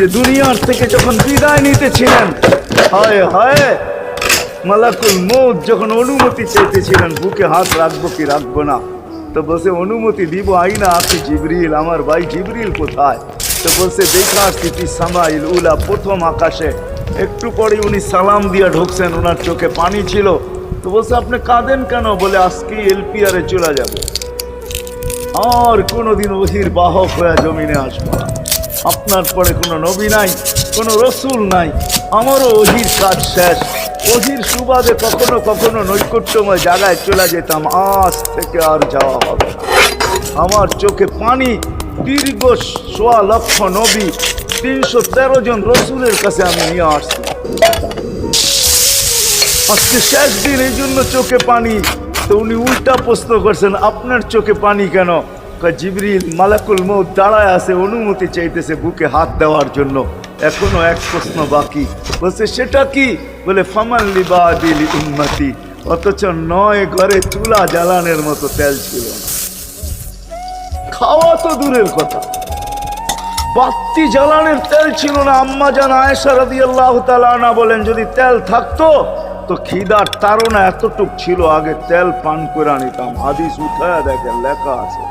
যে দুনিয়ার থেকে যখন বিদায় নিতেছিলেন, হায় হায়, মালাকুল মউত যখন অনুমতি চাইতেছিলেন বুকে হাত রাখবো কি রাখবো না, তো বলছে অনুমতি দিব আইনা আখি জিবরিল, আমার ভাই জিবরিল কোথায়? তো বলছে দেখা স্থিতি সামাইল উলা, প্রথম আকাশে। একটু পরে উনি সালাম দিয়া ঢুকছেন, ওনার চোখে পানি ছিল। তো বলছে আপনি কাঁদেন কেন? বলে আজকে এলপিআরে চলে যাব, আর কোনোদিন ওহির বাহক হয়ে জমিনে আসবো না। আপনার পরে কোনো নবী নাই, কোনো রসুল নাই, আমারও ওহির কাজ শেষ। ওহির সুবাদে কখনো কখনো নৈকট্যময় জায়গায় চলে যেতাম, আজ থেকে আর যাওয়া হবে না। আমার চোখে পানি। দীর্ঘ ১.৫ লক্ষ নবী, ৩১৩ জন রসুলের কাছে আমি নিয়ে আসছি। আজকে শেষ দিন, এই জন্য চোখে পানি। তো উনি উল্টা প্রশ্ন করছেন, আপনার চোখে পানি কেন? জিবরিল মালাকুল মউত দাঁড়ায় আছে, অনুমতি চাইতেছে বুকে হাত দেওয়ার জন্য। এখনো এক প্রশ্ন বাকি। বলছে সেটা কি? বলে ফামান লিবাদিল উম্মতি। অথচ ৯ ঘরে চুলা জ্বালানোর মতো তেল ছিল না। খাওয়া তো দূরের কথা, বাতি জ্বালানোর তেল ছিল না। আম্মা জান আয়েশা রাদিয়াল্লাহু তাআলা আনহা বলেন, যদি তেল থাকতো তো খিদার তাড়না এতটুক ছিল, আগে তেল পান করে নিতাম। হাদিস উঠায় দেখেন, লেখা আছে।